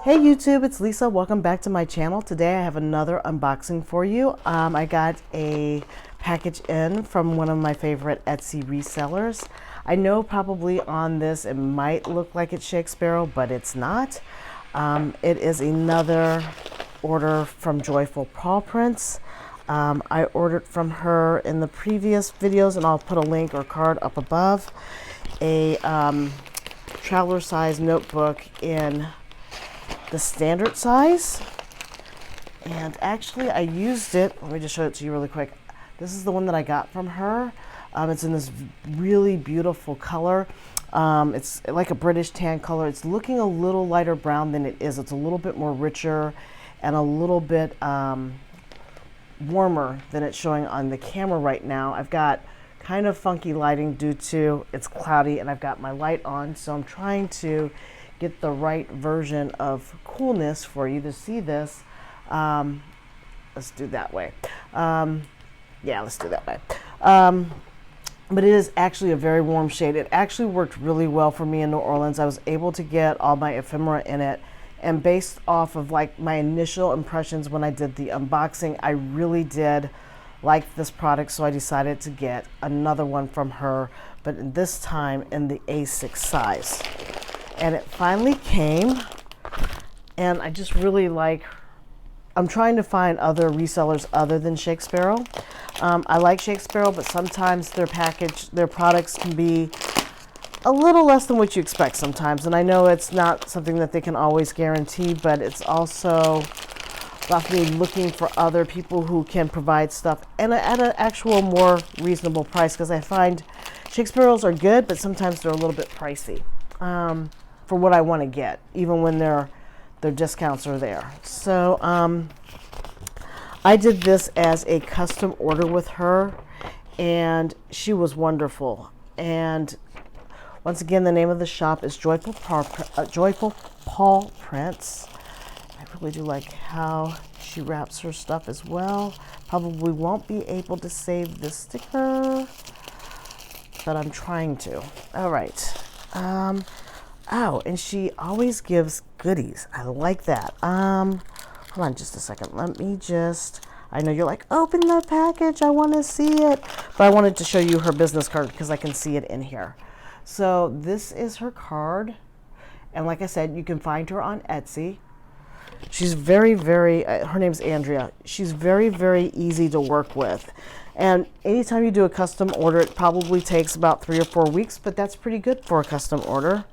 Hey YouTube, it's Lisa. Welcome back to my channel. Today I have another unboxing for you. I got a package in from one of my favorite Etsy resellers. I know probably on this it might look like it's Shakespeare, but it's not. It is another order from Joyful Paw Prints. I ordered from her in the previous videos, and I'll put a link or card up above, a traveler size notebook in the standard size. And actually I used it, let me just show it to you really quick. This is the one that I got from her. It's in this really beautiful color. It's like a British tan color. It's looking a little lighter brown than it is. It's a little bit more richer and a little bit warmer than it's showing on the camera right now. I've got kind of funky lighting due to it's cloudy and I've got my light on, so I'm trying to get the right version of coolness for you to see this. Let's do that way. Yeah, let's do that way. But it is actually a very warm shade. It actually worked really well for me in New Orleans. I was able to get all my ephemera in it, and based off of like my initial impressions when I did the unboxing, I really did like this product, so I decided to get another one from her, but this time in the A6 size. And it finally came, and I just really like, I'm trying to find other resellers other than Shakespeare. I like Shakespeare, but sometimes their products can be a little less than what you expect sometimes. And I know it's not something that they can always guarantee, but it's also about me looking for other people who can provide stuff and at an actual more reasonable price, because I find Shakespeare's are good, but sometimes they're a little bit pricey for what I want to get, even when their discounts are there. So I did this as a custom order with her, and she was wonderful. And once again, the name of the shop is Joyful Paw Prints. I really do like how she wraps her stuff as well. Probably won't be able to save this sticker, but I'm trying to. All right. Oh, and she always gives goodies. I like that. Hold on just a second. Let me just, I know you're like, open the package, I want to see it. But I wanted to show you her business card because I can see it in here. So this is her card. And like I said, you can find her on Etsy. She's very, her name's Andrea. She's very, very easy to work with. And anytime you do a custom order, it probably takes about 3 or 4 weeks, but that's pretty good for a custom order.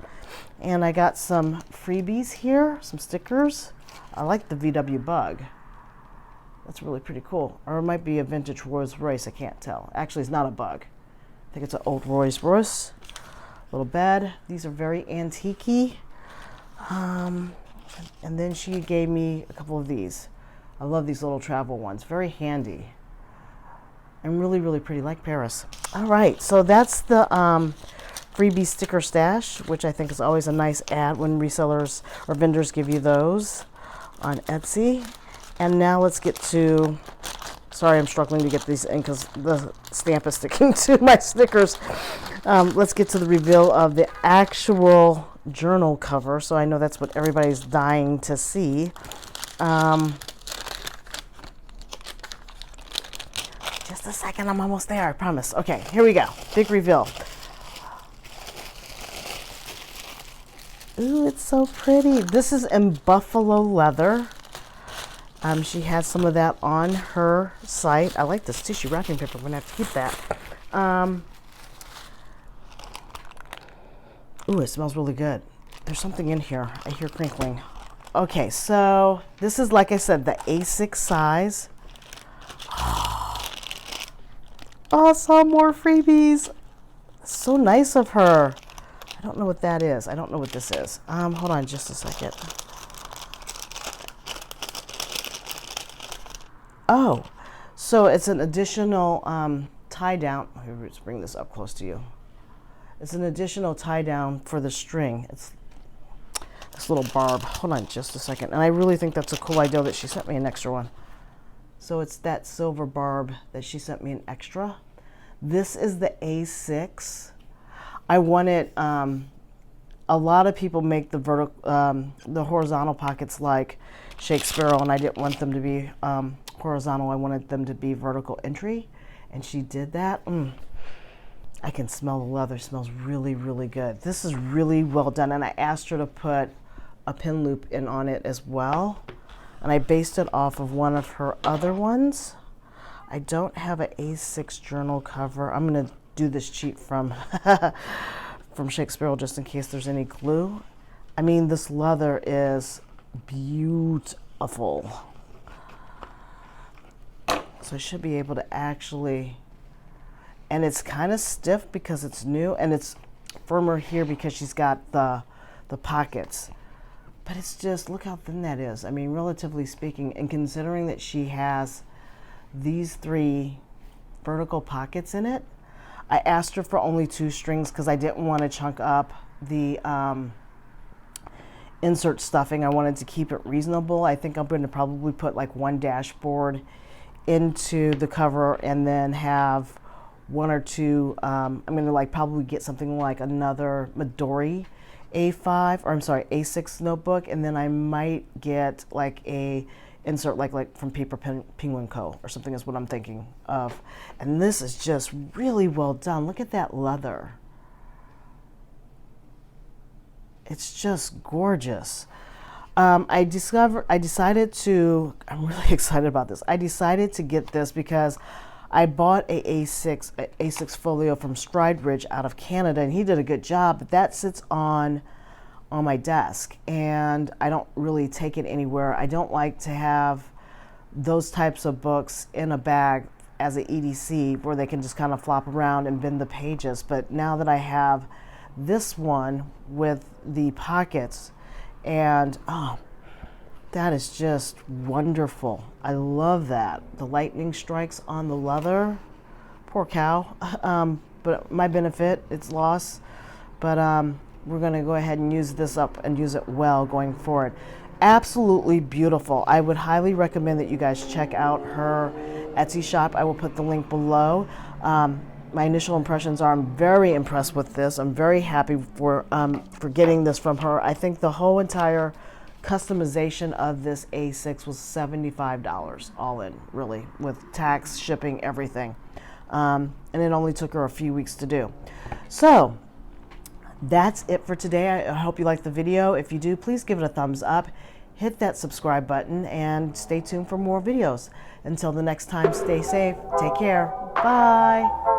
And I got some freebies here, some stickers. I like the VW Bug. That's really pretty cool. Or it might be a vintage Rolls Royce, I can't tell. Actually, it's not a Bug. I think it's an old Rolls Royce. Little bed. These are very antique-y. And then she gave me a couple of these. I love these little travel ones. Very handy. And really, really pretty, like Paris. All right, so that's the freebie sticker stash, which I think is always a nice ad when resellers or vendors give you those on Etsy. And now let's get to, sorry, I'm struggling to get these in because the stamp is sticking to my stickers. Let's get to the reveal of the actual journal cover. So I know that's what everybody's dying to see. Just a second, I'm almost there, I promise. Okay, here we go. Big reveal. Ooh, it's so pretty. This is in buffalo leather. She has some of that on her site. I like this tissue wrapping paper. I'm gonna have to keep that. Ooh, it smells really good. There's something in here. I hear crinkling. Okay, so this is, like I said, the A6 size. Oh, some more freebies. So nice of her. I don't know what that is. I don't know what this is. Hold on just a second. Oh, so it's an additional tie down. Let's bring this up close to you. It's an additional tie down for the string. It's this little barb. Hold on just a second. And I really think that's a cool idea that she sent me an extra one. So it's that silver barb that she sent me an extra. This is the A6. I wanted a lot of people make the horizontal pockets like Shakespeare, and I didn't want them to be horizontal. I wanted them to be vertical entry, and she did that. I can smell the leather. It smells really, really good. This is really well done, and I asked her to put a pin loop in on it as well, and I based it off of one of her other ones. I don't have an A6 journal cover. I'm going to do this cheat from from Shakespeare just in case there's any glue. I mean, this leather is beautiful. So I should be able to actually, and it's kind of stiff because it's new, and it's firmer here because she's got the pockets. But it's just, look how thin that is. I mean, relatively speaking, and considering that she has these 3 vertical pockets in it, I asked her for only 2 strings because I didn't want to chunk up the insert stuffing. I wanted to keep it reasonable. I think I'm going to probably put like 1 dashboard into the cover and then have 1 or 2. I'm going to like probably get something like another Midori A5, or I'm sorry, A6 notebook, and then I might get like a insert like from Paper Penguin Co. or something is what I'm thinking of. And this is just really well done. Look at that leather. It's just gorgeous. I'm really excited about this. I decided to get this because I bought a A6 folio from Stride Ridge out of Canada, and he did a good job, but that sits on my desk and I don't really take it anywhere. I don't like to have those types of books in a bag as an EDC where they can just kind of flop around and bend the pages. But now that I have this one with the pockets, and oh, that is just wonderful. I love that. The lightning strikes on the leather. Poor cow. But my benefit, it's loss. But we're going to go ahead and use this up and use it well going forward. Absolutely beautiful. I would highly recommend that you guys check out her Etsy shop. I will put the link below. My initial impressions are I'm very impressed with this. I'm very happy for getting this from her. I think the whole entire customization of this A6 was $75 all in, really, with tax, shipping, everything. And it only took her a few weeks to do. So that's it for today. I hope you liked the video. If you do, please give it a thumbs up, hit that subscribe button, and stay tuned for more videos. Until the next time, stay safe, take care, bye.